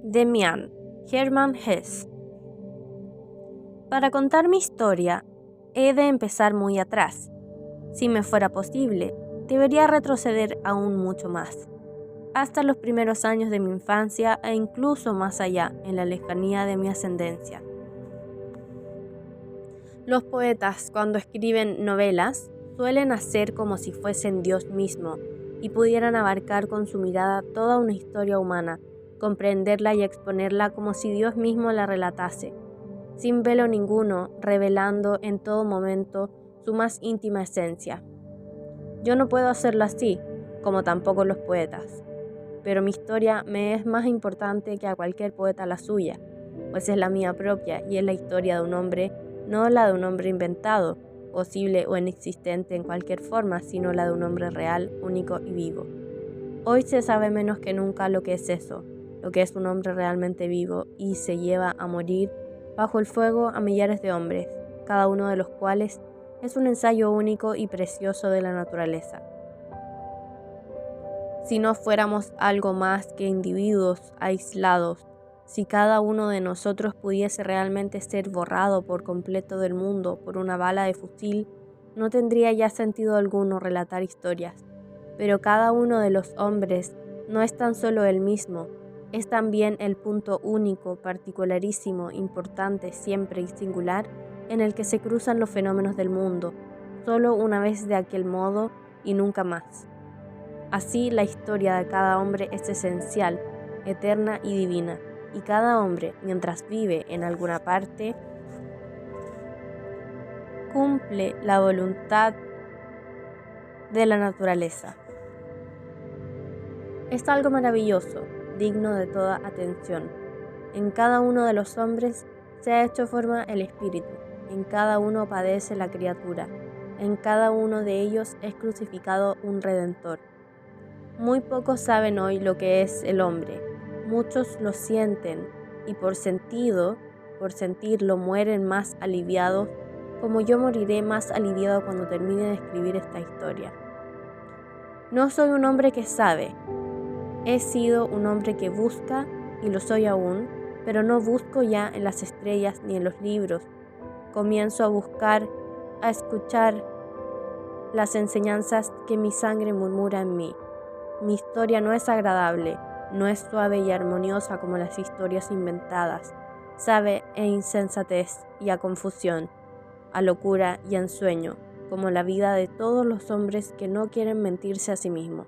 Demian, Hermann Hesse. Para contar mi historia, he de empezar muy atrás. Si me fuera posible, debería retroceder aún mucho más, hasta los primeros años de mi infancia e incluso más allá, en la lejanía de mi ascendencia. Los poetas, cuando escriben novelas, suelen hacer como si fuesen Dios mismo y pudieran abarcar con su mirada toda una historia humana, comprenderla y exponerla como si Dios mismo la relatase, sin velo ninguno, revelando en todo momento su más íntima esencia. Yo no puedo hacerlo así, como tampoco los poetas, pero mi historia me es más importante que a cualquier poeta la suya, pues es la mía propia y es la historia de un hombre, no la de un hombre inventado, posible o inexistente en cualquier forma, sino la de un hombre real, único y vivo. Hoy se sabe menos que nunca lo que es eso, lo que es un hombre realmente vivo y se lleva a morir bajo el fuego a millares de hombres, cada uno de los cuales es un ensayo único y precioso de la naturaleza. Si no fuéramos algo más que individuos aislados, si cada uno de nosotros pudiese realmente ser borrado por completo del mundo por una bala de fusil, no tendría ya sentido alguno relatar historias. Pero cada uno de los hombres no es tan solo el mismo, es también el punto único, particularísimo, importante, siempre y singular, en el que se cruzan los fenómenos del mundo, solo una vez de aquel modo y nunca más. Así, la historia de cada hombre es esencial, eterna y divina, y cada hombre, mientras vive en alguna parte, cumple la voluntad de la naturaleza. Es algo maravilloso, digno de toda atención. En cada uno de los hombres se ha hecho forma el espíritu, en cada uno padece la criatura, en cada uno de ellos es crucificado un redentor. Muy pocos saben hoy lo que es el hombre, muchos lo sienten y por sentirlo mueren más aliviados, como yo moriré más aliviado cuando termine de escribir esta historia. No soy un hombre que sabe, he sido un hombre que busca y lo soy aún, pero no busco ya en las estrellas ni en los libros. Comienzo a buscar, a escuchar las enseñanzas que mi sangre murmura en mí. Mi historia no es agradable, no es suave y armoniosa como las historias inventadas, sabe a insensatez y a confusión, a locura y a ensueño, como la vida de todos los hombres que no quieren mentirse a sí mismos.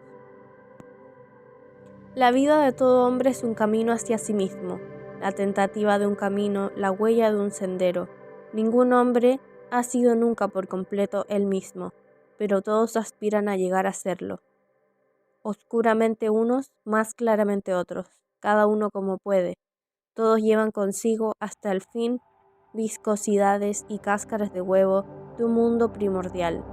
La vida de todo hombre es un camino hacia sí mismo, la tentativa de un camino, la huella de un sendero. Ningún hombre ha sido nunca por completo él mismo, pero todos aspiran a llegar a serlo. Oscuramente unos, más claramente otros, cada uno como puede. Todos llevan consigo hasta el fin viscosidades y cáscaras de huevo de un mundo primordial.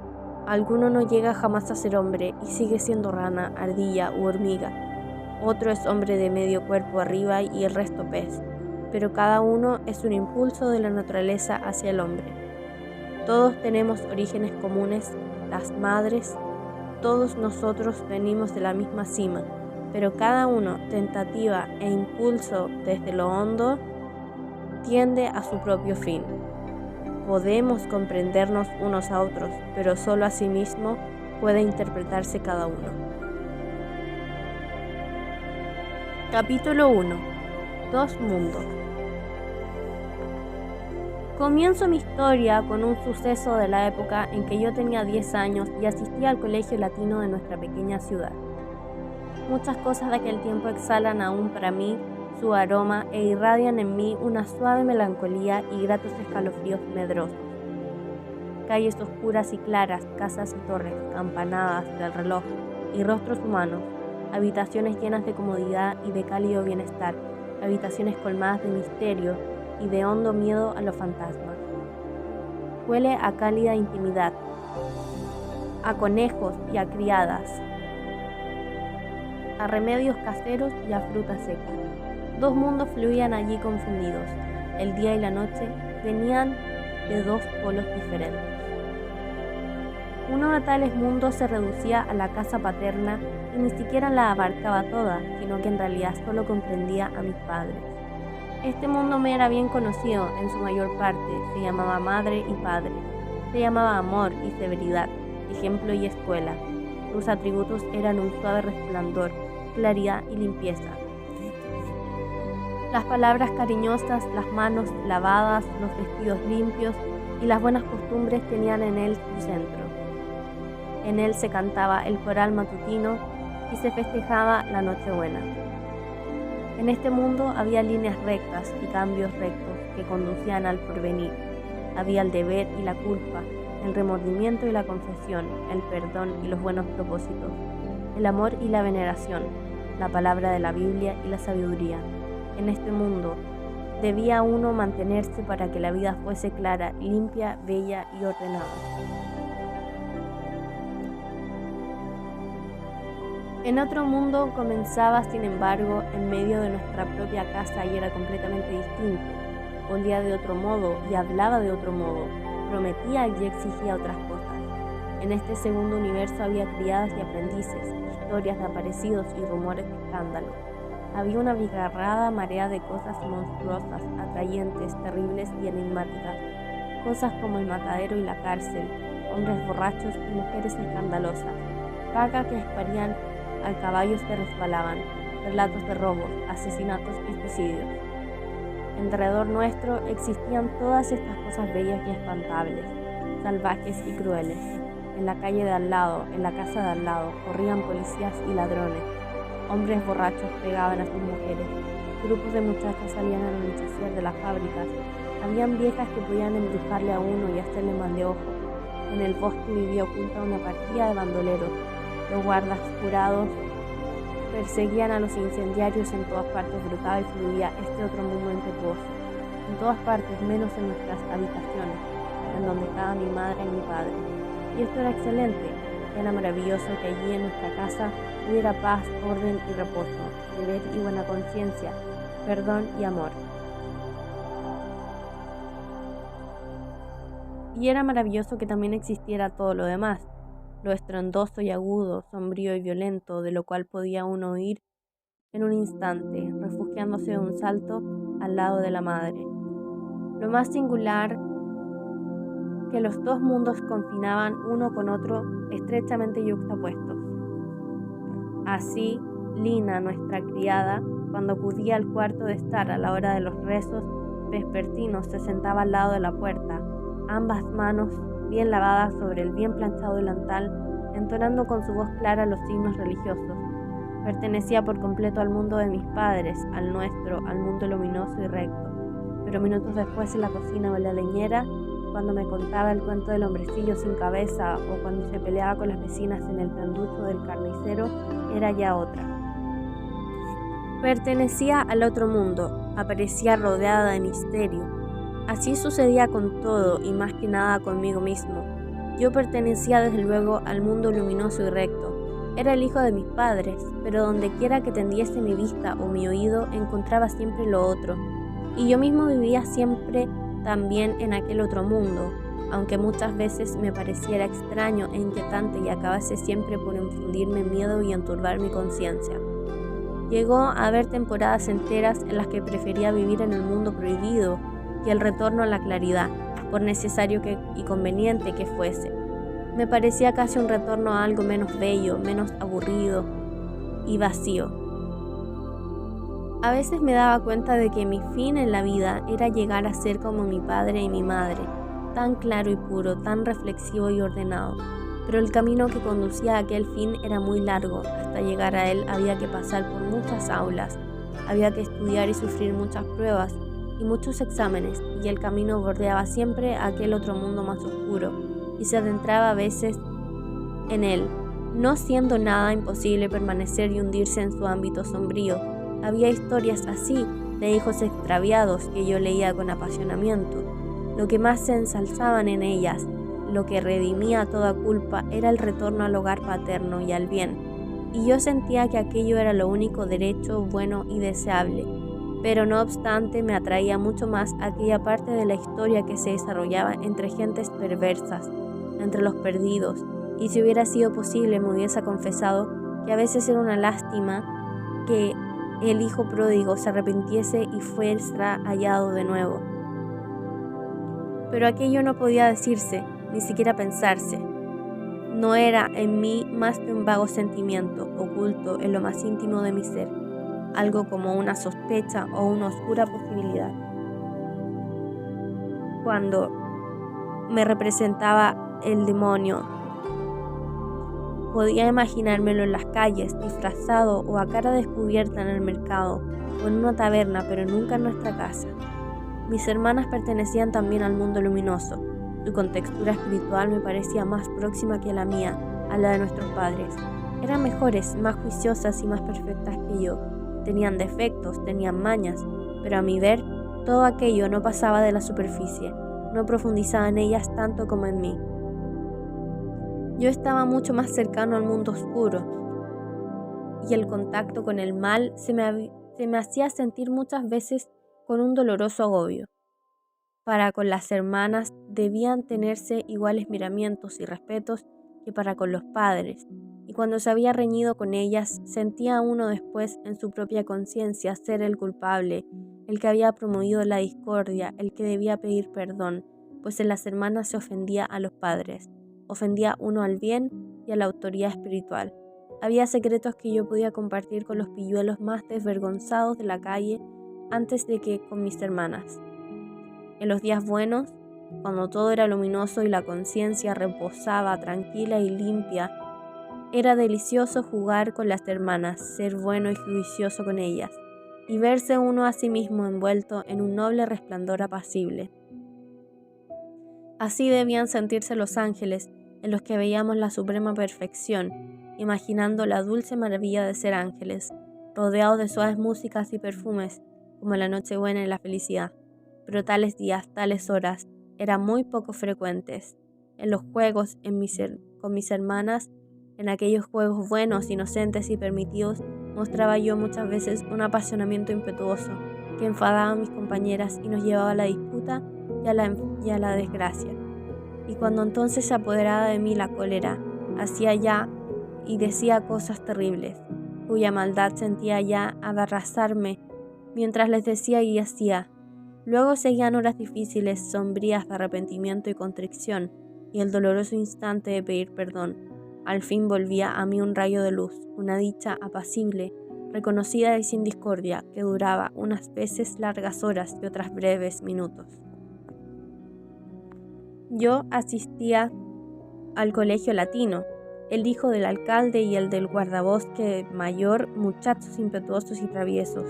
Alguno no llega jamás a ser hombre y sigue siendo rana, ardilla u hormiga. Otro es hombre de medio cuerpo arriba y el resto pez, pero cada uno es un impulso de la naturaleza hacia el hombre. Todos tenemos orígenes comunes, las madres. Todos nosotros venimos de la misma cima, pero cada uno, tentativa e impulso desde lo hondo, tiende a su propio fin. Podemos comprendernos unos a otros, pero solo a sí mismo puede interpretarse cada uno. Capítulo 1. Dos mundos. Comienzo mi historia con un suceso de la época en que yo tenía 10 años y asistía al colegio latino de nuestra pequeña ciudad. Muchas cosas de aquel tiempo exhalan aún para mí su aroma e irradian en mí una suave melancolía y gratos escalofríos medrosos. Calles oscuras y claras, casas y torres, campanadas del reloj y rostros humanos, habitaciones llenas de comodidad y de cálido bienestar, habitaciones colmadas de misterio y de hondo miedo a los fantasmas. Huele a cálida intimidad, a conejos y a criadas, a remedios caseros y a fruta seca. Dos mundos fluían allí confundidos. El día y la noche venían de dos polos diferentes. Uno de tales mundos se reducía a la casa paterna y ni siquiera la abarcaba toda, sino que en realidad solo comprendía a mis padres. Este mundo me era bien conocido en su mayor parte, se llamaba madre y padre, se llamaba amor y severidad, ejemplo y escuela. Sus atributos eran un suave resplandor, claridad y limpieza. Las palabras cariñosas, las manos lavadas, los vestidos limpios y las buenas costumbres tenían en él su centro. En él se cantaba el coral matutino y se festejaba la Nochebuena. En este mundo había líneas rectas y cambios rectos que conducían al porvenir. Había el deber y la culpa, el remordimiento y la confesión, el perdón y los buenos propósitos, el amor y la veneración, la palabra de la Biblia y la sabiduría. En este mundo debía uno mantenerse para que la vida fuese clara, limpia, bella y ordenada. En otro mundo comenzaba, sin embargo, en medio de nuestra propia casa y era completamente distinto. Olía de otro modo y hablaba de otro modo, prometía y exigía otras cosas. En este segundo universo había criadas y aprendices, historias de aparecidos y rumores de escándalo. Había una bigarrada marea de cosas monstruosas, atrayentes, terribles y enigmáticas. Cosas como el matadero y la cárcel, hombres borrachos y mujeres escandalosas, vacas que esparían a caballos que resbalaban, relatos de robos, asesinatos y suicidios. En derredor nuestro existían todas estas cosas bellas y espantables, salvajes y crueles. En la calle de al lado, en la casa de al lado, corrían policías y ladrones. Hombres borrachos pegaban a sus mujeres. Grupos de muchachas salían al anochecer de las fábricas. Habían viejas que podían embrujarle a uno y hacerle mal de ojo. En el bosque vivía oculta una partida de bandoleros. Los guardas jurados perseguían a los incendiarios. En todas partes brotaba y fluía este otro mundo impetuoso. En todas partes, menos en nuestras habitaciones, en donde estaba mi madre y mi padre. Y esto era excelente. Era maravilloso que allí en nuestra casa hubiera paz, orden y reposo, deber y buena conciencia, perdón y amor. Y era maravilloso que también existiera todo lo demás, lo estruendoso y agudo, sombrío y violento, de lo cual podía uno huir en un instante, refugiándose de un salto al lado de la madre. Lo más singular que los dos mundos confinaban uno con otro estrechamente yuxtapuestos. Así, Lina, nuestra criada, cuando acudía al cuarto de estar a la hora de los rezos vespertinos, se sentaba al lado de la puerta, ambas manos bien lavadas sobre el bien planchado delantal, entonando con su voz clara los signos religiosos. Pertenecía por completo al mundo de mis padres, al nuestro, al mundo luminoso y recto. Pero minutos después en la cocina o en la leñera, cuando me contaba el cuento del hombrecillo sin cabeza o cuando se peleaba con las vecinas en el planducho del carnicero, era ya otra. Pertenecía al otro mundo, aparecía rodeada de misterio. Así sucedía con todo y más que nada conmigo mismo. Yo pertenecía desde luego al mundo luminoso y recto. Era el hijo de mis padres, pero donde quiera que tendiese mi vista o mi oído encontraba siempre lo otro. Y yo mismo vivía siempre también en aquel otro mundo, aunque muchas veces me pareciera extraño e inquietante y acabase siempre por infundirme miedo y enturbar mi conciencia. Llegó a haber temporadas enteras en las que prefería vivir en el mundo prohibido que el retorno a la claridad, por necesario y conveniente que fuese. Me parecía casi un retorno a algo menos bello, menos aburrido y vacío. A veces me daba cuenta de que mi fin en la vida era llegar a ser como mi padre y mi madre, tan claro y puro, tan reflexivo y ordenado. Pero el camino que conducía a aquel fin era muy largo. Hasta llegar a él había que pasar por muchas aulas, había que estudiar y sufrir muchas pruebas y muchos exámenes, y el camino bordeaba siempre aquel otro mundo más oscuro, y se adentraba a veces en él, no siendo nada imposible permanecer y hundirse en su ámbito sombrío. Había historias así, de hijos extraviados, que yo leía con apasionamiento. Lo que más se ensalzaban en ellas, lo que redimía toda culpa, era el retorno al hogar paterno y al bien, y yo sentía que aquello era lo único derecho, bueno y deseable. Pero no obstante me atraía mucho más aquella parte de la historia que se desarrollaba entre gentes perversas, entre los perdidos, y si hubiera sido posible me hubiese confesado que a veces era una lástima que el hijo pródigo se arrepintiese y fuera hallado de nuevo. Pero aquello no podía decirse, ni siquiera pensarse. No era en mí más que un vago sentimiento, oculto en lo más íntimo de mi ser, algo como una sospecha o una oscura posibilidad. Cuando me representaba el demonio, podía imaginármelo en las calles, disfrazado o a cara descubierta en el mercado o en una taberna, pero nunca en nuestra casa. Mis hermanas pertenecían también al mundo luminoso. Su contextura espiritual me parecía más próxima que la mía, a la de nuestros padres. Eran mejores, más juiciosas y más perfectas que yo. Tenían defectos, tenían mañas, pero a mi ver, todo aquello no pasaba de la superficie, no profundizaba en ellas tanto como en mí. Yo estaba mucho más cercano al mundo oscuro, y el contacto con el mal se me hacía sentir muchas veces con un doloroso agobio. Para con las hermanas debían tenerse iguales miramientos y respetos que para con los padres, y cuando se había reñido con ellas, sentía uno después en su propia conciencia ser el culpable, el que había promovido la discordia, el que debía pedir perdón, pues en las hermanas se ofendía a los padres, ofendía uno al bien y a la autoridad espiritual. Había secretos que yo podía compartir con los pilluelos más desvergonzados de la calle antes de que con mis hermanas. En los días buenos, cuando todo era luminoso y la conciencia reposaba tranquila y limpia, era delicioso jugar con las hermanas, ser bueno y juicioso con ellas, y verse uno a sí mismo envuelto en un noble resplandor apacible. Así debían sentirse los ángeles, en los que veíamos la suprema perfección, imaginando la dulce maravilla de ser ángeles, rodeados de suaves músicas y perfumes, como la Nochebuena y la felicidad. Pero tales días, tales horas, eran muy poco frecuentes. En los juegos con mis hermanas, en aquellos juegos buenos, inocentes y permitidos, mostraba yo muchas veces un apasionamiento impetuoso que enfadaba a mis compañeras y nos llevaba a la disputa y a la desgracia. Y cuando entonces se apoderaba de mí la cólera, hacía ya y decía cosas terribles, cuya maldad sentía ya abarrazarme mientras les decía y hacía. Luego seguían horas difíciles, sombrías de arrepentimiento y contrición, y el doloroso instante de pedir perdón. Al fin volvía a mí un rayo de luz, una dicha apacible, reconocida y sin discordia, que duraba unas veces largas horas y otras breves minutos. Yo asistía al colegio latino, el hijo del alcalde y el del guardabosque mayor, muchachos impetuosos y traviesos,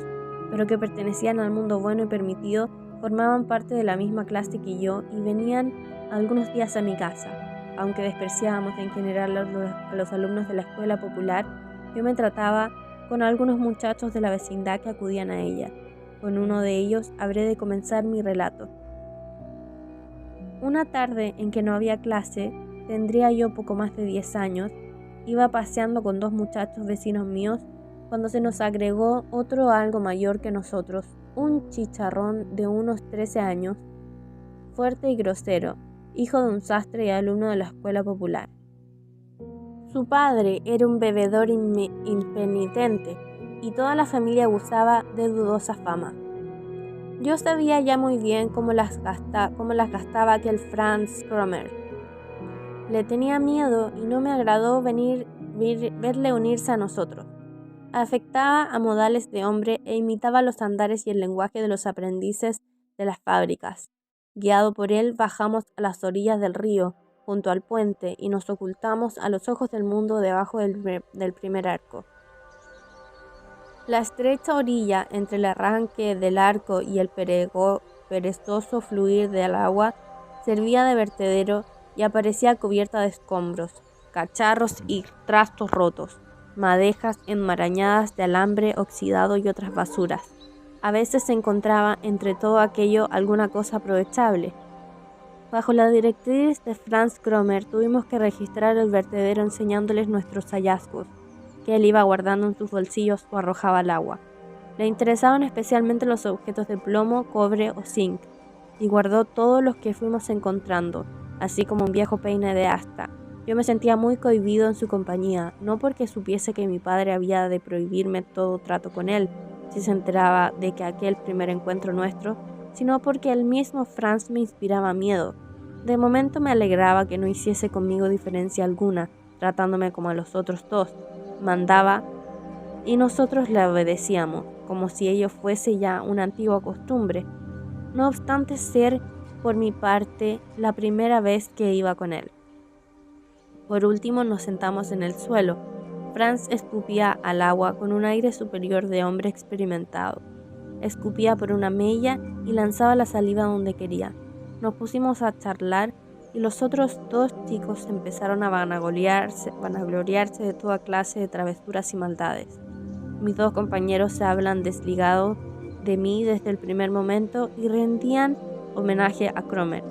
pero que pertenecían al mundo bueno y permitido, formaban parte de la misma clase que yo y venían algunos días a mi casa. Aunque despreciábamos en general a los alumnos de la escuela popular, yo me trataba con algunos muchachos de la vecindad que acudían a ella. Con uno de ellos habré de comenzar mi relato. Una tarde en que no había clase, tendría yo poco más de 10 años, iba paseando con dos muchachos vecinos míos cuando se nos agregó otro algo mayor que nosotros, un chicharrón de unos 13 años, fuerte y grosero, hijo de un sastre y alumno de la escuela popular. Su padre era un bebedor impenitente y toda la familia gozaba de dudosa fama. Yo sabía ya muy bien cómo las gastaba aquel Franz Kromer. Le tenía miedo y no me agradó verle unirse a nosotros. Afectaba a modales de hombre e imitaba los andares y el lenguaje de los aprendices de las fábricas. Guiado por él, bajamos a las orillas del río, junto al puente, y nos ocultamos a los ojos del mundo debajo del primer arco. La estrecha orilla entre el arranque del arco y el perezoso fluir del agua servía de vertedero y aparecía cubierta de escombros, cacharros y trastos rotos, madejas enmarañadas de alambre oxidado y otras basuras. A veces se encontraba entre todo aquello alguna cosa aprovechable. Bajo la directriz de Franz Kromer tuvimos que registrar el vertedero enseñándoles nuestros hallazgos, que él iba guardando en sus bolsillos o arrojaba al agua. Le interesaban especialmente los objetos de plomo, cobre o zinc, y guardó todos los que fuimos encontrando, así como un viejo peine de asta, Yo me sentía muy cohibido en su compañía, no porque supiese que mi padre había de prohibirme todo trato con él, si se enteraba de que aquel primer encuentro nuestro, sino porque el mismo Franz me inspiraba miedo. De momento me alegraba que no hiciese conmigo diferencia alguna, tratándome como a los otros dos. Mandaba y nosotros le obedecíamos, como si ello fuese ya una antigua costumbre, no obstante ser, por mi parte, la primera vez que iba con él. Por último nos sentamos en el suelo. Franz escupía al agua con un aire superior de hombre experimentado. Escupía por una mella y lanzaba la saliva donde quería. Nos pusimos a charlar y los otros dos chicos empezaron a vanagloriarse de toda clase de travesuras y maldades. Mis dos compañeros se habían desligado de mí desde el primer momento y rendían homenaje a Cromer.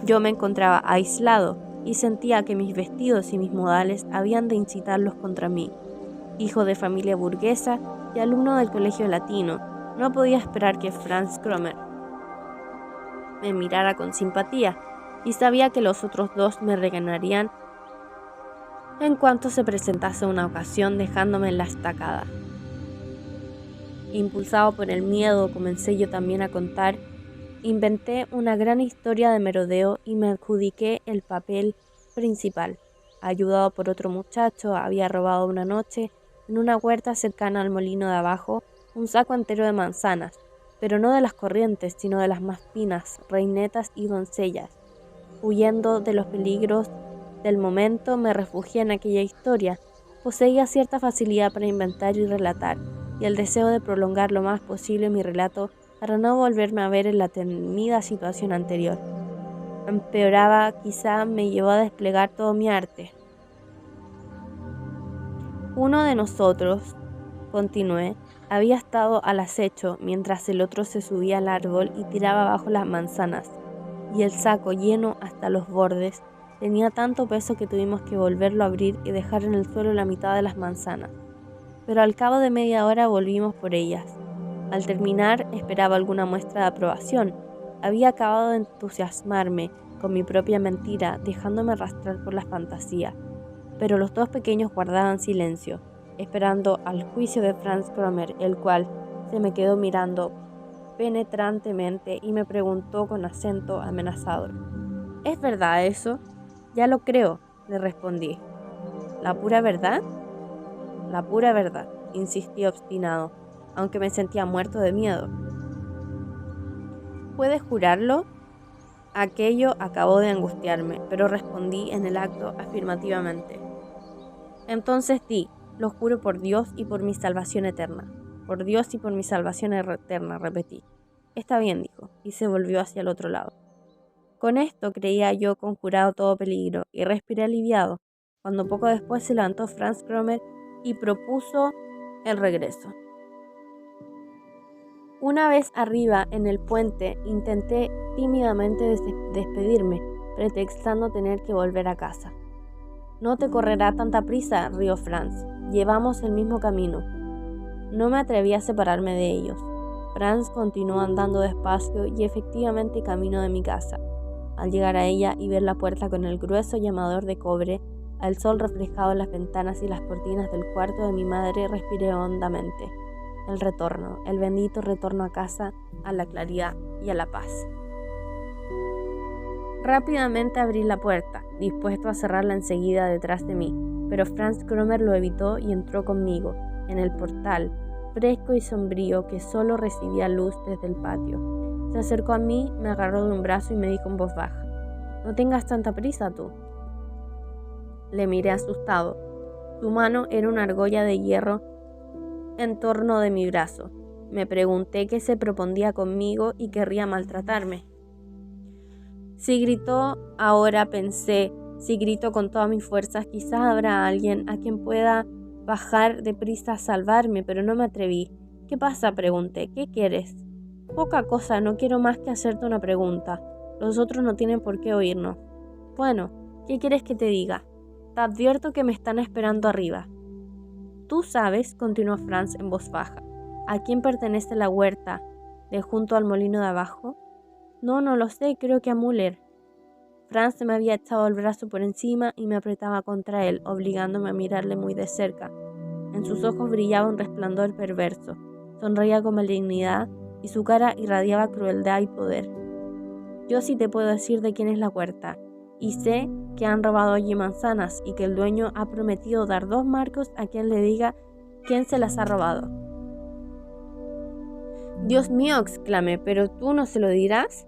Yo me encontraba aislado y sentía que mis vestidos y mis modales habían de incitarlos contra mí. Hijo de familia burguesa y alumno del colegio latino, no podía esperar que Franz Cromer me mirara con simpatía, y sabía que los otros dos me regañarían en cuanto se presentase una ocasión dejándome en la estacada. Impulsado por el miedo, comencé yo también a contar. Inventé una gran historia de merodeo y me adjudiqué el papel principal. Ayudado por otro muchacho, había robado una noche, en una huerta cercana al molino de abajo, un saco entero de manzanas, pero no de las corrientes, sino de las más finas, reinetas y doncellas. Huyendo de los peligros del momento, me refugié en aquella historia. Poseía cierta facilidad para inventar y relatar, y el deseo de prolongar lo más posible mi relato para no volverme a ver en la temida situación anterior. Empeoraba, quizá me llevó a desplegar todo mi arte. Uno de nosotros, continué, había estado al acecho mientras el otro se subía al árbol y tiraba abajo las manzanas, y el saco, lleno hasta los bordes, tenía tanto peso que tuvimos que volverlo a abrir y dejar en el suelo la mitad de las manzanas. Pero al cabo de media hora volvimos por ellas. Al terminar esperaba alguna muestra de aprobación. Había acabado de entusiasmarme con mi propia mentira, dejándome arrastrar por la fantasía. Pero los dos pequeños guardaban silencio, esperando al juicio de Franz Cromer, el cual se me quedó mirando penetrantemente y me preguntó con acento amenazador: ¿Es verdad eso? Ya lo creo, le respondí. ¿La pura verdad? La pura verdad, insistí obstinado, aunque me sentía muerto de miedo. ¿Puedes jurarlo? Aquello acabó de angustiarme, pero respondí en el acto afirmativamente. Entonces di, lo juro por Dios y por mi salvación eterna. Por Dios y por mi salvación eterna, repetí. Está bien, dijo, y se volvió hacia el otro lado. Con esto creía yo conjurado todo peligro, y respiré aliviado, cuando poco después se levantó Franz Cromer y propuso el regreso. Una vez arriba en el puente, intenté tímidamente despedirme, pretextando tener que volver a casa. No te correrá tanta prisa, rió Franz. Llevamos el mismo camino. No me atreví a separarme de ellos. Franz continuó andando despacio y efectivamente camino de mi casa. Al llegar a ella y ver la puerta con el grueso llamador de cobre, al sol reflejado en las ventanas y las cortinas del cuarto de mi madre, respiré hondamente. El retorno, el bendito retorno a casa, a la claridad y a la paz. Rápidamente abrí la puerta, dispuesto a cerrarla enseguida detrás de mí, pero Franz Cromer lo evitó y entró conmigo, en el portal, fresco y sombrío que solo recibía luz desde el patio. Se acercó a mí, me agarró de un brazo y me dijo en voz baja: «No tengas tanta prisa tú». Le miré asustado. Su mano era una argolla de hierro en torno de mi brazo. Me pregunté qué se propondía conmigo y querría maltratarme. Si gritó ahora, pensé, si grito con todas mis fuerzas, quizás habrá alguien a quien pueda bajar deprisa a salvarme, pero no me atreví. ¿Qué pasa?, pregunté. ¿Qué quieres? Poca cosa, no quiero más que hacerte una pregunta. Los otros no tienen por qué oírnos. Bueno, ¿qué quieres que te diga? Te advierto que me están esperando arriba. Tú sabes, continuó Franz en voz baja, ¿a quién pertenece la huerta de junto al molino de abajo? No lo sé, creo que a Müller. Franz me había echado el brazo por encima y me apretaba contra él, obligándome a mirarle muy de cerca. En sus ojos brillaba un resplandor perverso, sonreía con malignidad y su cara irradiaba crueldad y poder. Yo sí te puedo decir de quién es la huerta, y sé que han robado allí manzanas y que el dueño ha prometido dar 2 marcos a quien le diga quién se las ha robado. Dios mío, exclamé, ¿pero tú no se lo dirás?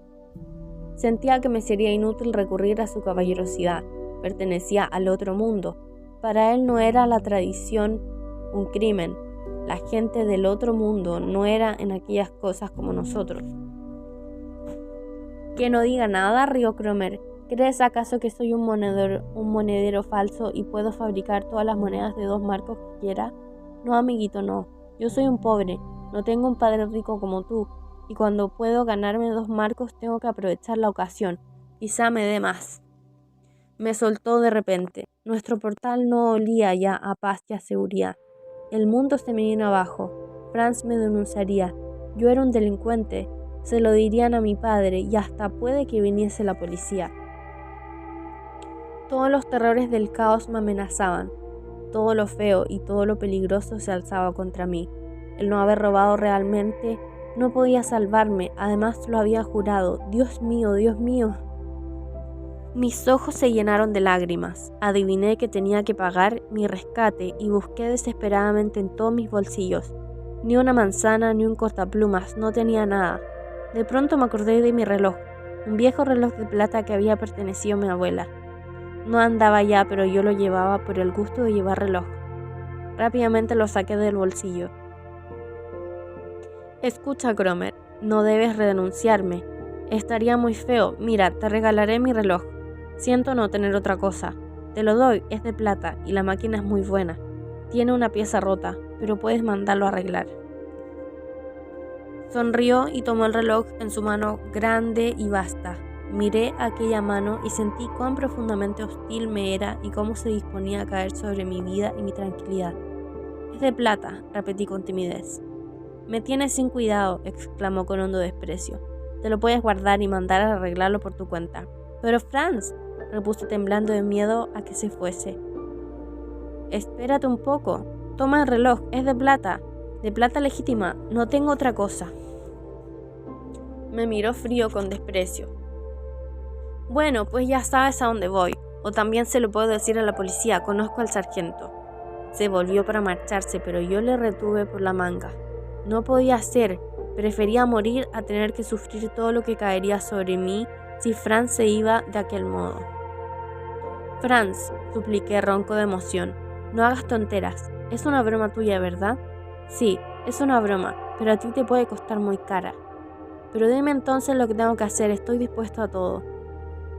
Sentía que me sería inútil recurrir a su caballerosidad. Pertenecía al otro mundo. Para él no era la tradición un crimen. La gente del otro mundo no era en aquellas cosas como nosotros. Que no diga nada, rió Cromer. ¿Crees acaso que soy un monedero falso y puedo fabricar todas las monedas de 2 marcos que quiera? No, amiguito, no. Yo soy un pobre. No tengo un padre rico como tú. Y cuando puedo ganarme 2 marcos tengo que aprovechar la ocasión. Quizá me dé más. Me soltó de repente. Nuestro portal no olía ya a paz y a seguridad. El mundo se me vino abajo. Franz me denunciaría. Yo era un delincuente. Se lo dirían a mi padre y hasta puede que viniese la policía. Todos los terrores del caos me amenazaban. Todo lo feo y todo lo peligroso se alzaba contra mí. El no haber robado realmente no podía salvarme, además lo había jurado. Dios mío, Dios mío. Mis ojos se llenaron de lágrimas. Adiviné que tenía que pagar mi rescate y busqué desesperadamente en todos mis bolsillos. Ni una manzana, ni un cortaplumas, no tenía nada. De pronto me acordé de mi reloj, un viejo reloj de plata que había pertenecido a mi abuela. No andaba ya, pero yo lo llevaba por el gusto de llevar reloj. Rápidamente lo saqué del bolsillo. Escucha, Cromer, no debes renunciarme. Estaría muy feo. Mira, te regalaré mi reloj. Siento no tener otra cosa. Te lo doy, es de plata y la máquina es muy buena. Tiene una pieza rota, pero puedes mandarlo a arreglar. Sonrió y tomó el reloj en su mano grande y vasta. Miré aquella mano y sentí cuán profundamente hostil me era y cómo se disponía a caer sobre mi vida y mi tranquilidad. Es de plata, repetí con timidez. Me tienes sin cuidado, exclamó con hondo desprecio. Te lo puedes guardar y mandar a arreglarlo por tu cuenta. Pero Franz, repuso temblando de miedo a que se fuese. Espérate un poco. Toma el reloj, es de plata legítima, no tengo otra cosa. Me miró frío con desprecio. Bueno, pues ya sabes a dónde voy, o también se lo puedo decir a la policía, conozco al sargento. Se volvió para marcharse, pero yo le retuve por la manga. No podía ser, prefería morir a tener que sufrir todo lo que caería sobre mí si Franz se iba de aquel modo. Franz, supliqué ronco de emoción, no hagas tonteras, es una broma tuya, ¿verdad? Sí, es una broma, pero a ti te puede costar muy cara. Pero dime entonces lo que tengo que hacer, estoy dispuesto a todo.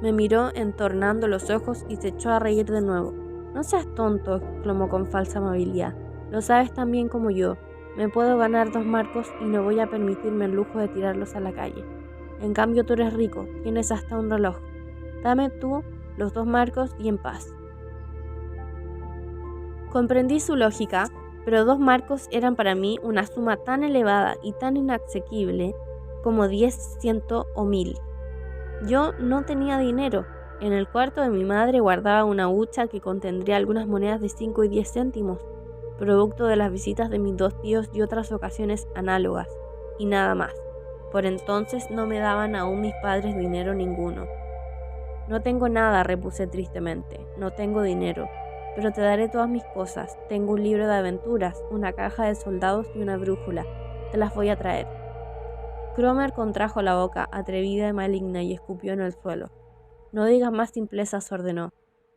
Me miró entornando los ojos y se echó a reír de nuevo. No seas tonto, exclamó con falsa amabilidad. Lo sabes tan bien como yo. Me puedo ganar 2 marcos y no voy a permitirme el lujo de tirarlos a la calle. En cambio tú eres rico, tienes hasta un reloj. Dame tú los 2 marcos y en paz. Comprendí su lógica, pero 2 marcos eran para mí una suma tan elevada y tan inasequible como 10, 100 o 1000. Yo no tenía dinero. En el cuarto de mi madre guardaba una hucha que contendría algunas monedas de 5 y 10 céntimos, producto de las visitas de mis 2 tíos y otras ocasiones análogas, y nada más. Por entonces no me daban aún mis padres dinero ninguno. No tengo nada, repuse tristemente, no tengo dinero, pero te daré todas mis cosas. Tengo un libro de aventuras, una caja de soldados y una brújula. Te las voy a traer. Cromer contrajo la boca, atrevida y maligna, y escupió en el suelo. No digas más simplezas, ordenó.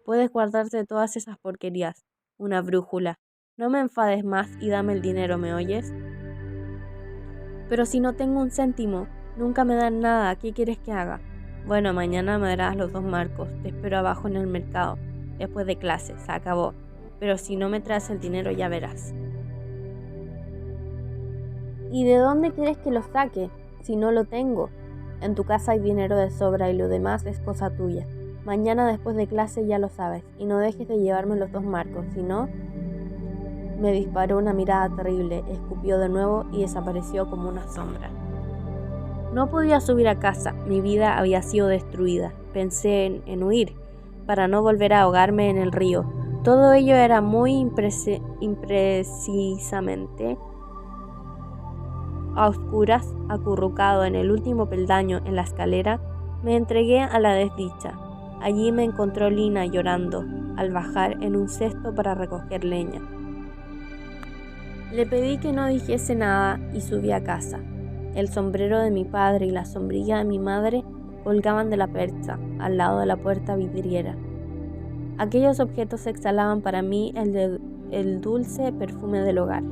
Puedes guardarte todas esas porquerías. Una brújula. No me enfades más y dame el dinero, ¿me oyes? Pero si no tengo un céntimo, nunca me dan nada, ¿qué quieres que haga? Bueno, mañana me darás los 2 marcos, te espero abajo en el mercado. Después de clase, se acabó. Pero si no me traes el dinero ya verás. ¿Y de dónde quieres que lo saque? Si no lo tengo. En tu casa hay dinero de sobra y lo demás es cosa tuya. Mañana después de clase ya lo sabes. Y no dejes de llevarme los 2 marcos, si no... Me disparó una mirada terrible, escupió de nuevo y desapareció como una sombra. No podía subir a casa, mi vida había sido destruida, pensé en huir, para no volver a ahogarme en el río. Todo ello era muy imprecisamente a oscuras. Acurrucado en el último peldaño en la escalera, me entregué a la desdicha. Allí me encontró Lina llorando al bajar en un cesto para recoger leña. Le pedí que no dijese nada y subí a casa. El sombrero de mi padre y la sombrilla de mi madre colgaban de la percha, al lado de la puerta vidriera. Aquellos objetos exhalaban para mí el dulce perfume del hogar.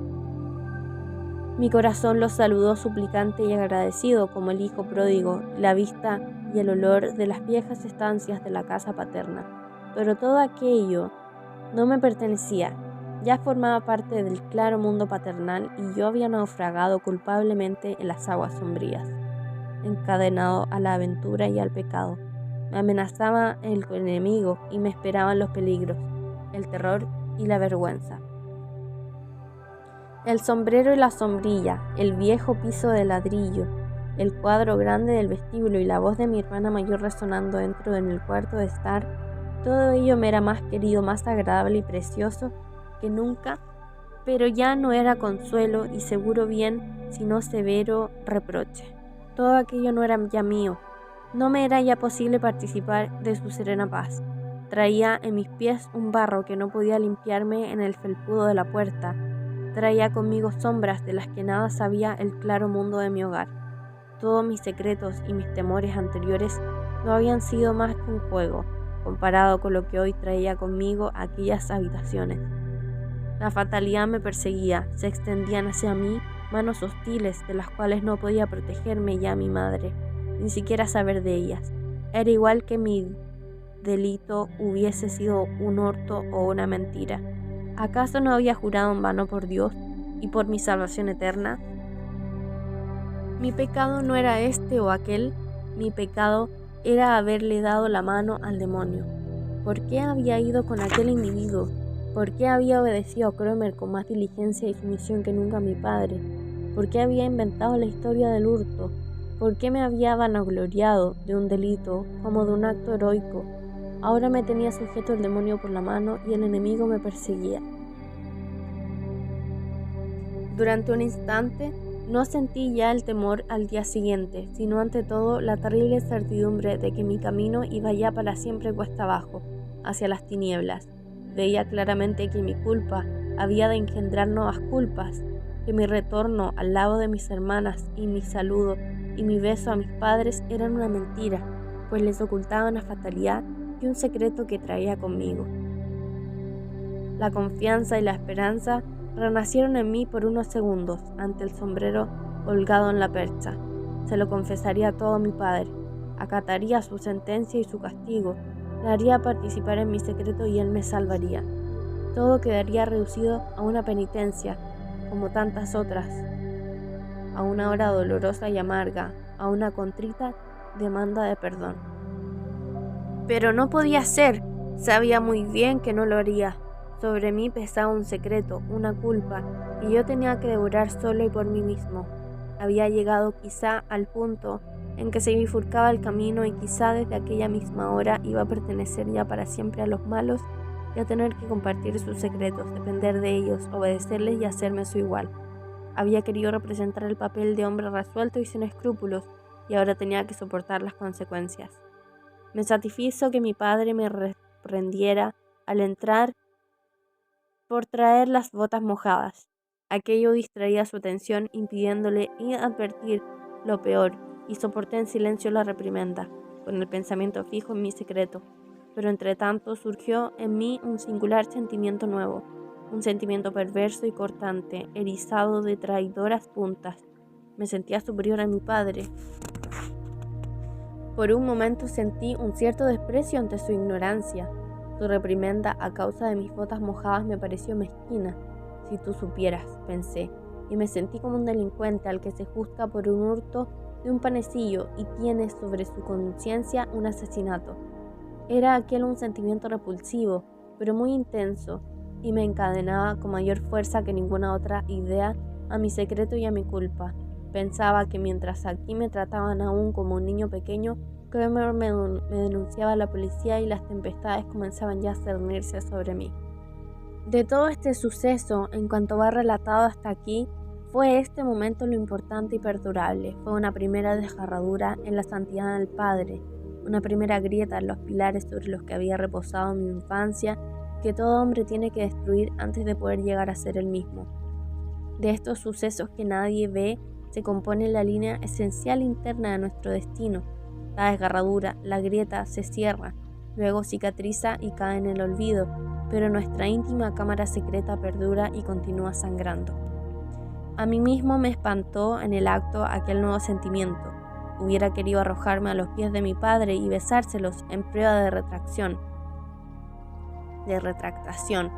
Mi corazón los saludó suplicante y agradecido como el hijo pródigo, la vista y el olor de las viejas estancias de la casa paterna. Pero todo aquello no me pertenecía. Ya formaba parte del claro mundo paternal y yo había naufragado culpablemente en las aguas sombrías, encadenado a la aventura y al pecado. Me amenazaba el enemigo y me esperaban los peligros, el terror y la vergüenza. El sombrero y la sombrilla, el viejo piso de ladrillo, el cuadro grande del vestíbulo y la voz de mi hermana mayor resonando dentro en el cuarto de estar, todo ello me era más querido, más agradable y precioso que nunca, pero ya no era consuelo y seguro bien, sino severo reproche. Todo aquello no era ya mío, no me era ya posible participar de su serena paz. Traía en mis pies un barro que no podía limpiarme en el felpudo de la puerta. Traía conmigo sombras de las que nada sabía el claro mundo de mi hogar. Todos mis secretos y mis temores anteriores no habían sido más que un juego, comparado con lo que hoy traía conmigo a aquellas habitaciones. La fatalidad me perseguía, se extendían hacia mí manos hostiles de las cuales no podía protegerme ya mi madre, ni siquiera saber de ellas. Era igual que mi delito hubiese sido un hurto o una mentira. ¿Acaso no había jurado en vano por Dios y por mi salvación eterna? Mi pecado no era este o aquel, mi pecado era haberle dado la mano al demonio. ¿Por qué había ido con aquel individuo? ¿Por qué había obedecido a Cromer con más diligencia y sumisión que nunca a mi padre? ¿Por qué había inventado la historia del hurto? ¿Por qué me había vanagloriado de un delito como de un acto heroico? Ahora me tenía sujeto el demonio por la mano y el enemigo me perseguía. Durante un instante no sentí ya el temor al día siguiente, sino ante todo la terrible certidumbre de que mi camino iba ya para siempre cuesta abajo, hacia las tinieblas. Veía claramente que mi culpa había de engendrar nuevas culpas, que mi retorno al lado de mis hermanas y mi saludo y mi beso a mis padres eran una mentira, pues les ocultaba una fatalidad y un secreto que traía conmigo. La confianza y la esperanza renacieron en mí por unos segundos ante el sombrero colgado en la percha. Se lo confesaría todo a mi padre, acataría su sentencia y su castigo, le haría participar en mi secreto y él me salvaría. Todo quedaría reducido a una penitencia, como tantas otras, a una hora dolorosa y amarga, a una contrita demanda de perdón. Pero no podía ser, sabía muy bien que no lo haría. Sobre mí pesaba un secreto, una culpa, que yo tenía que devorar solo y por mí mismo. Había llegado quizá al punto en que se bifurcaba el camino y quizá desde aquella misma hora iba a pertenecer ya para siempre a los malos y a tener que compartir sus secretos, depender de ellos, obedecerles y hacerme su igual. Había querido representar el papel de hombre resuelto y sin escrúpulos, y ahora tenía que soportar las consecuencias. Me satisfizo que mi padre me reprendiera al entrar por traer las botas mojadas. Aquello distraía su atención, impidiéndole advertir lo peor, y soporté en silencio la reprimenda, con el pensamiento fijo en mi secreto. Pero entre tanto surgió en mí un singular sentimiento nuevo, un sentimiento perverso y cortante, erizado de traidoras puntas. Me sentía superior a mi padre. Por un momento sentí un cierto desprecio ante su ignorancia. Su reprimenda a causa de mis botas mojadas me pareció mezquina. Si tú supieras, pensé, y me sentí como un delincuente al que se juzga por un hurto de un panecillo y tiene sobre su conciencia un asesinato. Era aquel un sentimiento repulsivo, pero muy intenso, y me encadenaba con mayor fuerza que ninguna otra idea a mi secreto y a mi culpa. Pensaba que mientras aquí me trataban aún como un niño pequeño, Kramer me denunciaba a la policía y las tempestades comenzaban ya a cernirse sobre mí. De todo este suceso, en cuanto va relatado hasta aquí, fue este momento lo importante y perdurable. Fue una primera desgarradura en la santidad del Padre, una primera grieta en los pilares sobre los que había reposado mi infancia, que todo hombre tiene que destruir antes de poder llegar a ser el mismo. De estos sucesos que nadie ve, se compone la línea esencial interna de nuestro destino. La desgarradura, la grieta, se cierra, luego cicatriza y cae en el olvido, pero nuestra íntima cámara secreta perdura y continúa sangrando. A mí mismo me espantó en el acto aquel nuevo sentimiento. Hubiera querido arrojarme a los pies de mi padre y besárselos en prueba de retractación,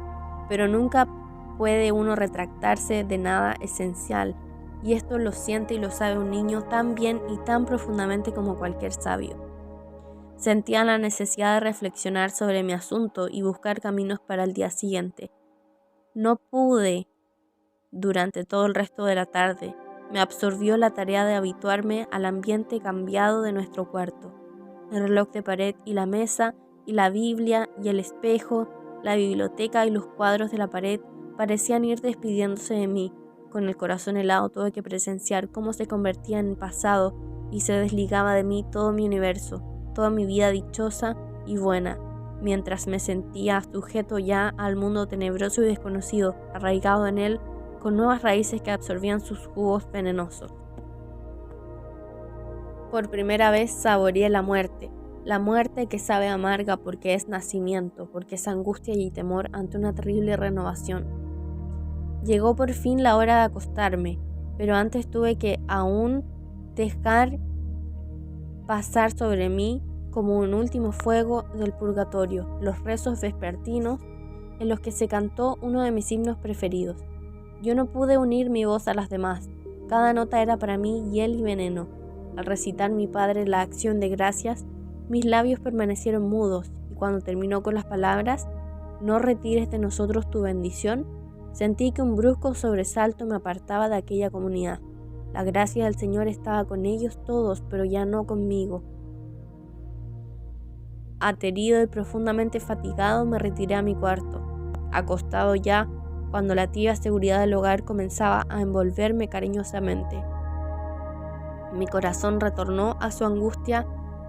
pero nunca puede uno retractarse de nada esencial, y esto lo siente y lo sabe un niño tan bien y tan profundamente como cualquier sabio. Sentía la necesidad de reflexionar sobre mi asunto y buscar caminos para el día siguiente. No pude durante todo el resto de la tarde. Me absorbió la tarea de habituarme al ambiente cambiado de nuestro cuarto. El reloj de pared y la mesa, y la Biblia y el espejo, la biblioteca y los cuadros de la pared parecían ir despidiéndose de mí. Con el corazón helado tuve que presenciar cómo se convertía en pasado y se desligaba de mí todo mi universo, toda mi vida dichosa y buena, mientras me sentía sujeto ya al mundo tenebroso y desconocido, arraigado en él, con nuevas raíces que absorbían sus jugos venenosos. Por primera vez saboreé la muerte que sabe amarga porque es nacimiento, porque es angustia y temor ante una terrible renovación. Llegó por fin la hora de acostarme, pero antes tuve que aún dejar pasar sobre mí como un último fuego del purgatorio, los rezos vespertinos en los que se cantó uno de mis himnos preferidos. Yo no pude unir mi voz a las demás, cada nota era para mí hiel y veneno. Al recitar mi padre la acción de gracias, mis labios permanecieron mudos, y cuando terminó con las palabras, «No retires de nosotros tu bendición», sentí que un brusco sobresalto me apartaba de aquella comunidad. La gracia del Señor estaba con ellos todos, pero ya no conmigo. Aterido y profundamente fatigado, me retiré a mi cuarto. Acostado ya, cuando la tibia seguridad del hogar comenzaba a envolverme cariñosamente. Mi corazón retornó a su angustia,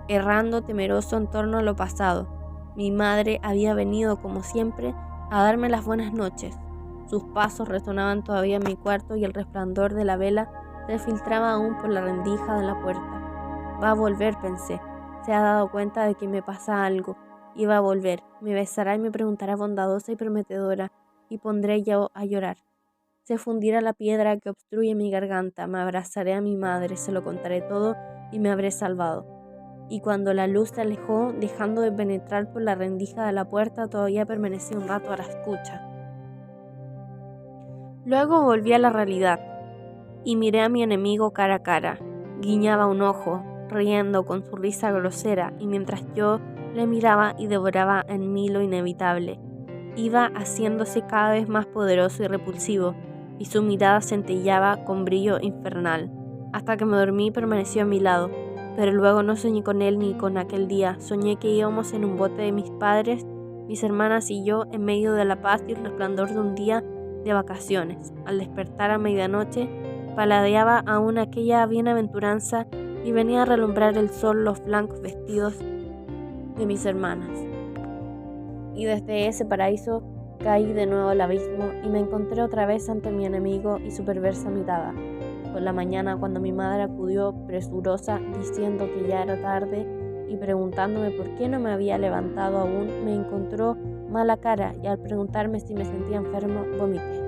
errando temeroso en torno a lo pasado. Mi madre había venido, como siempre, a darme las buenas noches. Sus pasos resonaban todavía en mi cuarto y el resplandor de la vela se filtraba aún por la rendija de la puerta. Va a volver, pensé. Se ha dado cuenta de que me pasa algo. Y va a volver. Me besará y me preguntará bondadosa y prometedora, y pondré yo a llorar. Se fundirá la piedra que obstruye mi garganta, me abrazaré a mi madre, se lo contaré todo y me habré salvado. Y cuando la luz se alejó, dejando de penetrar por la rendija de la puerta, todavía permanecí un rato a la escucha. Luego volví a la realidad y miré a mi enemigo cara a cara. Guiñaba un ojo, riendo con su risa grosera, y mientras yo le miraba y devoraba en mí lo inevitable, iba haciéndose cada vez más poderoso y repulsivo, y su mirada centelleaba con brillo infernal. Hasta que me dormí y permaneció a mi lado, pero luego no soñé con él ni con aquel día. Soñé que íbamos en un bote de mis padres, mis hermanas y yo, en medio de la paz y el resplandor de un día de vacaciones. Al despertar a medianoche, paladeaba aún aquella bienaventuranza y venía a relumbrar el sol los blancos vestidos de mis hermanas. Y desde ese paraíso caí de nuevo al abismo y me encontré otra vez ante mi enemigo y su perversa mirada. Por la mañana, cuando mi madre acudió presurosa diciendo que ya era tarde y preguntándome por qué no me había levantado aún, me encontró mala cara y al preguntarme si me sentía enfermo, vomité.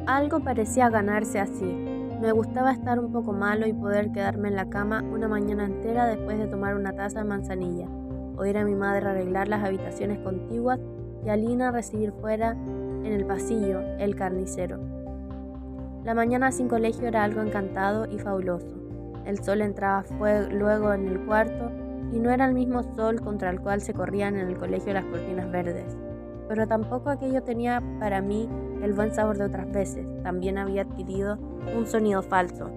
Algo parecía ganarse así. Me gustaba estar un poco malo y poder quedarme en la cama una mañana entera después de tomar una taza de manzanilla, oír a mi madre arreglar las habitaciones contiguas y a Lina recibir fuera, en el pasillo, el carnicero. La mañana sin colegio era algo encantado y fabuloso. El sol entraba luego en el cuarto y no era el mismo sol contra el cual se corrían en el colegio las cortinas verdes. Pero tampoco aquello tenía para mí el buen sabor de otras veces. También había adquirido un sonido falso.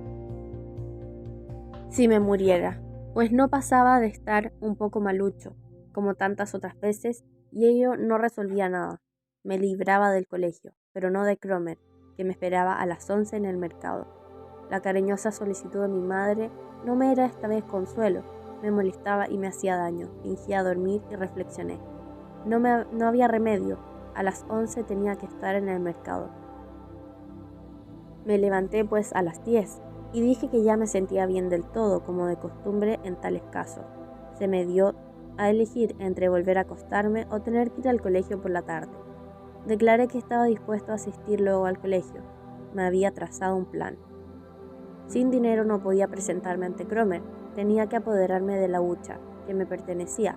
Si me muriera. pues no pasaba de estar un poco malucho, como tantas otras veces, y ello no resolvía nada. Me libraba del colegio, pero no de Cromer, que me esperaba a las 11 en el mercado. La cariñosa solicitud de mi madre no me era esta vez consuelo, me molestaba y me hacía daño. Fingía dormir y reflexioné. No había remedio, a las 11 tenía que estar en el mercado. Me levanté pues a las 10 y dije que ya me sentía bien del todo, como de costumbre en tales casos. Se me dio a elegir entre volver a acostarme o tener que ir al colegio por la tarde. Declaré que estaba dispuesto a asistir luego al colegio. Me había trazado un plan. Sin dinero no podía presentarme ante Cromer. Tenía que apoderarme de la hucha, que me pertenecía.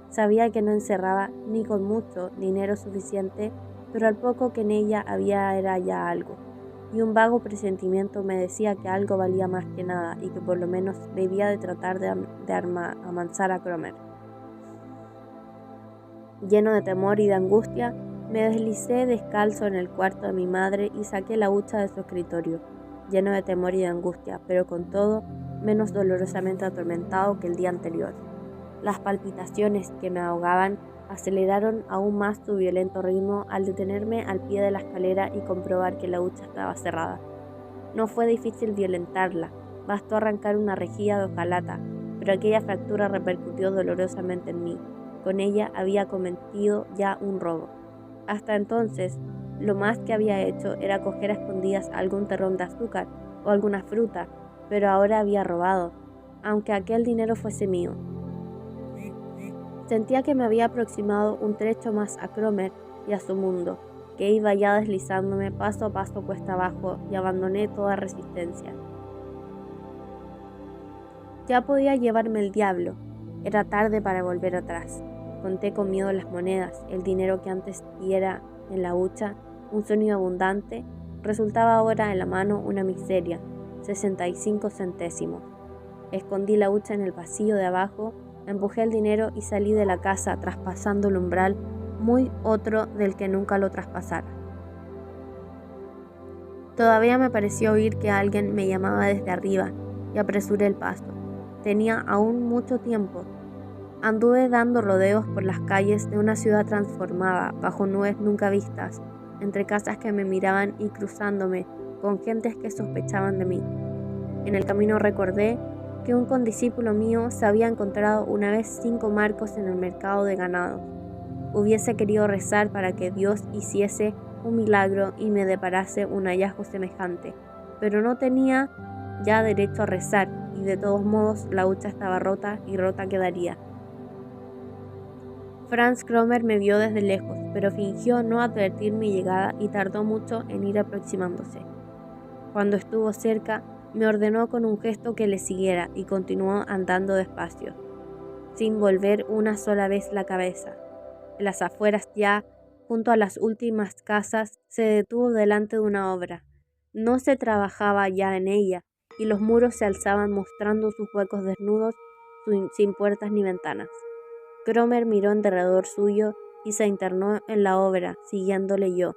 Sabía que no encerraba ni con mucho dinero suficiente, pero al poco que en ella había era ya algo. Y un vago presentimiento me decía que algo valía más que nada y que por lo menos debía de tratar de amansar a Cromer. Lleno de temor y de angustia, me deslicé descalzo en el cuarto de mi madre y saqué la hucha de su escritorio, lleno de temor y de angustia, pero con todo menos dolorosamente atormentado que el día anterior. Las palpitaciones que me ahogaban aceleraron aún más su violento ritmo al detenerme al pie de la escalera y comprobar que la hucha estaba cerrada. No fue difícil violentarla, bastó arrancar una rejilla de hojalata, pero aquella fractura repercutió dolorosamente en mí. Con ella había cometido ya un robo. Hasta entonces, lo más que había hecho era coger a escondidas algún terrón de azúcar o alguna fruta, pero ahora había robado, aunque aquel dinero fuese mío. Sentía que me había aproximado un trecho más a Cromer y a su mundo, que iba ya deslizándome paso a paso cuesta abajo y abandoné toda resistencia. Ya podía llevarme el diablo, era tarde para volver atrás. Conté con miedo las monedas, el dinero que antes diera en la hucha, un sonido abundante, resultaba ahora en la mano una miseria, 65 centésimos. Escondí la hucha en el pasillo de abajo, empujé el dinero y salí de la casa traspasando el umbral, muy otro del que nunca lo traspasara. Todavía me pareció oír que alguien me llamaba desde arriba y apresuré el paso. Tenía aún mucho tiempo. Anduve dando rodeos por las calles de una ciudad transformada, bajo nubes nunca vistas, entre casas que me miraban y cruzándome con gentes que sospechaban de mí. En el camino recordé que un condiscípulo mío se había encontrado una vez 5 marcos en el mercado de ganado. Hubiese querido rezar para que Dios hiciese un milagro y me deparase un hallazgo semejante, pero no tenía ya derecho a rezar y de todos modos la hucha estaba rota y rota quedaría. Franz Cromer me vio desde lejos, pero fingió no advertir mi llegada y tardó mucho en ir aproximándose. Cuando estuvo cerca, me ordenó con un gesto que le siguiera y continuó andando despacio, sin volver una sola vez la cabeza. En las afueras ya, junto a las últimas casas, se detuvo delante de una obra. No se trabajaba ya en ella, y los muros se alzaban mostrando sus huecos desnudos, sin puertas ni ventanas. Cromer miró en derredor suyo y se internó en la obra, siguiéndole yo,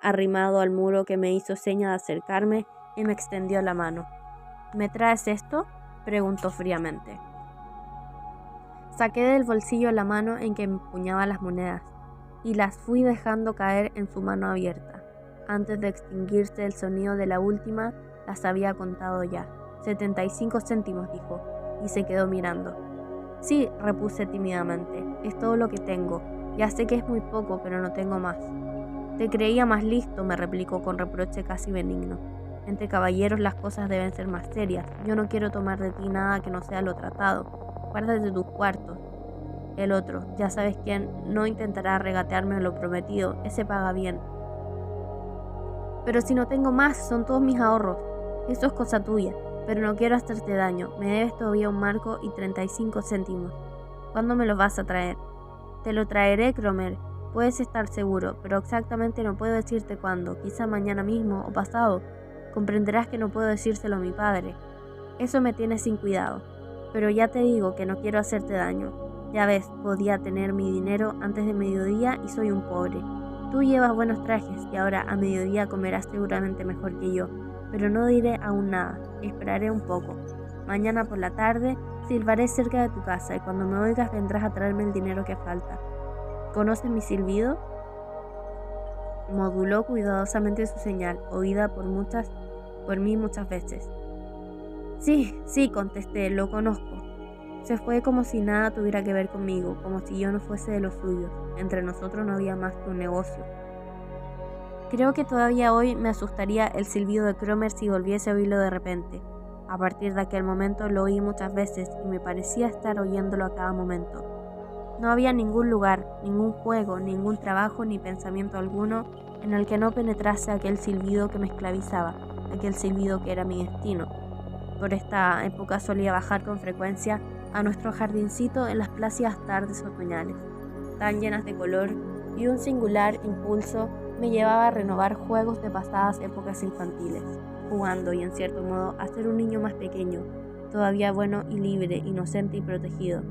arrimado al muro que me hizo seña de acercarme y me extendió la mano. ¿Me traes esto?, preguntó fríamente. Saqué del bolsillo la mano en que empuñaba las monedas y las fui dejando caer en su mano abierta. Antes de extinguirse el sonido de la última, las había contado ya. 75 céntimos, dijo, y se quedó mirando. Sí, repuse tímidamente, es todo lo que tengo. Ya sé que es muy poco, pero no tengo más. Te creía más listo, me replicó con reproche casi benigno. Entre caballeros las cosas deben ser más serias. Yo no quiero tomar de ti nada que no sea lo tratado. Guárdate tus cuartos. El otro, ya sabes quién, no intentará regatearme lo prometido, ese paga bien. Pero si no tengo más, son todos mis ahorros. Eso es cosa tuya, pero no quiero hacerte daño. Me debes todavía un marco y 35 céntimos. ¿Cuándo me lo vas a traer? Te lo traeré, Cromer. Puedes estar seguro, pero exactamente no puedo decirte cuándo, quizá mañana mismo o pasado. Comprenderás que no puedo decírselo a mi padre. Eso me tiene sin cuidado. Pero ya te digo que no quiero hacerte daño. Ya ves, podía tener mi dinero antes de mediodía y soy un pobre. Tú llevas buenos trajes y ahora a mediodía comerás seguramente mejor que yo, pero no diré aún nada, esperaré un poco. Mañana por la tarde silbaré cerca de tu casa y cuando me oigas vendrás a traerme el dinero que falta. ¿Conoces mi silbido?». Moduló cuidadosamente su señal, oída por mí muchas veces. Sí, contesté, lo conozco. Se fue como si nada tuviera que ver conmigo, como si yo no fuese de los suyos. Entre nosotros no había más que un negocio. Creo que todavía hoy me asustaría el silbido de Cromer si volviese a oírlo de repente. A partir de aquel momento lo oí muchas veces y me parecía estar oyéndolo a cada momento. No había ningún lugar, ningún juego, ningún trabajo ni pensamiento alguno en el que no penetrase aquel silbido que me esclavizaba, aquel silbido que era mi destino. Por esta época solía bajar con frecuencia a nuestro jardincito en las plácidas tardes otoñales, tan llenas de color, y un singular impulso me llevaba a renovar juegos de pasadas épocas infantiles, jugando y en cierto modo a ser un niño más pequeño, todavía bueno y libre, inocente y protegido.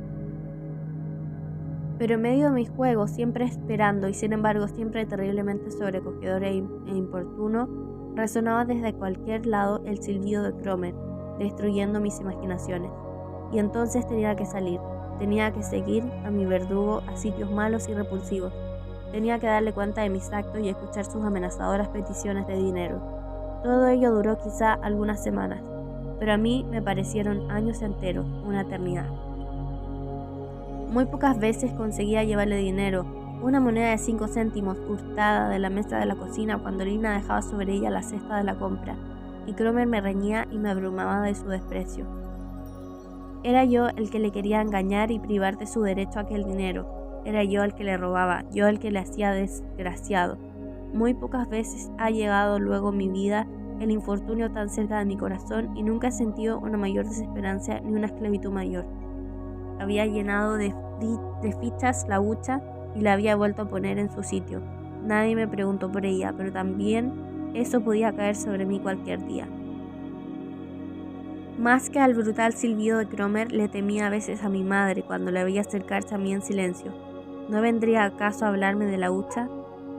Pero en medio de mis juegos, siempre esperando y sin embargo siempre terriblemente sobrecogedor e importuno, resonaba desde cualquier lado el silbido de Cromer, destruyendo mis imaginaciones. Y entonces tenía que salir, tenía que seguir a mi verdugo a sitios malos y repulsivos, tenía que darle cuenta de mis actos y escuchar sus amenazadoras peticiones de dinero. Todo ello duró quizá algunas semanas, pero a mí me parecieron años enteros, una eternidad. Muy pocas veces conseguía llevarle dinero, una moneda de 5 céntimos hurtada de la mesa de la cocina cuando Lina dejaba sobre ella la cesta de la compra, y Cromer me reñía y me abrumaba de su desprecio. Era yo el que le quería engañar y privar de su derecho a aquel dinero, era yo el que le robaba, yo el que le hacía desgraciado. Muy pocas veces ha llegado luego mi vida el infortunio tan cerca de mi corazón y nunca he sentido una mayor desesperanza ni una esclavitud mayor. Había llenado de fichas la hucha y la había vuelto a poner en su sitio. Nadie me preguntó por ella, pero también eso podía caer sobre mí cualquier día. Más que al brutal silbido de Cromer, le temía a veces a mi madre cuando la veía acercarse a mí en silencio. ¿No vendría acaso a hablarme de la hucha?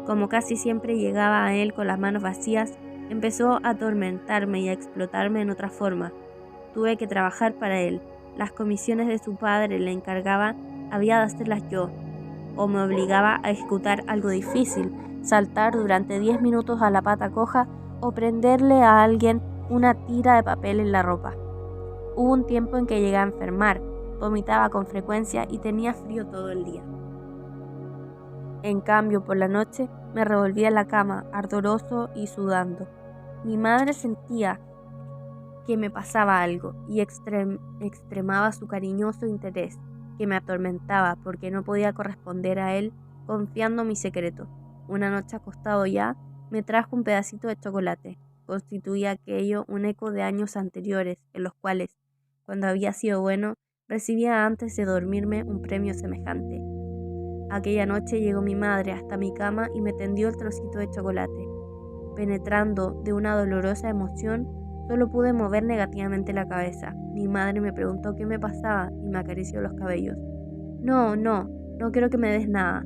Como casi siempre llegaba a él con las manos vacías, empezó a atormentarme y a explotarme en otra forma. Tuve que trabajar para él. Las comisiones de su padre le encargaba, había de hacerlas yo, o me obligaba a ejecutar algo difícil, saltar durante 10 minutos a la pata coja o prenderle a alguien una tira de papel en la ropa. Hubo un tiempo en que llegué a enfermar, vomitaba con frecuencia y tenía frío todo el día. En cambio, por la noche me revolvía en la cama, ardoroso y sudando. Mi madre sentía que me pasaba algo y extremaba su cariñoso interés, que me atormentaba porque no podía corresponder a él confiando mi secreto. Una noche acostado ya, me trajo un pedacito de chocolate. Constituía aquello un eco de años anteriores, en los cuales, cuando había sido bueno, recibía antes de dormirme un premio semejante. Aquella noche llegó mi madre hasta mi cama y me tendió el trocito de chocolate. Penetrando de una dolorosa emoción, solo pude mover negativamente la cabeza. Mi madre me preguntó qué me pasaba y me acarició los cabellos. No quiero que me des nada,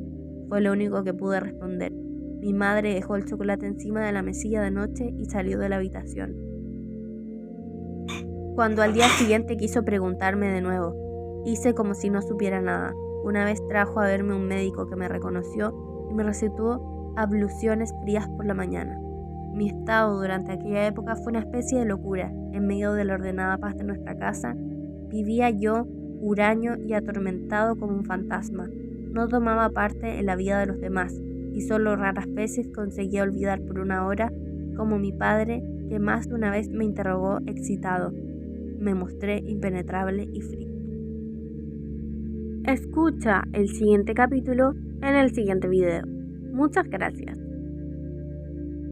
fue lo único que pude responder. Mi madre dejó el chocolate encima de la mesilla de noche y salió de la habitación. Cuando al día siguiente quiso preguntarme de nuevo, hice como si no supiera nada. Una vez trajo a verme un médico que me reconoció y me recetó abluciones frías por la mañana. Mi estado durante aquella época fue una especie de locura. En medio de la ordenada paz de nuestra casa, vivía yo huraño y atormentado como un fantasma. No tomaba parte en la vida de los demás y solo raras veces conseguía olvidar por una hora, como mi padre, que más de una vez me interrogó excitado. Me mostré impenetrable y frío. Escucha el siguiente capítulo en el siguiente video. Muchas gracias.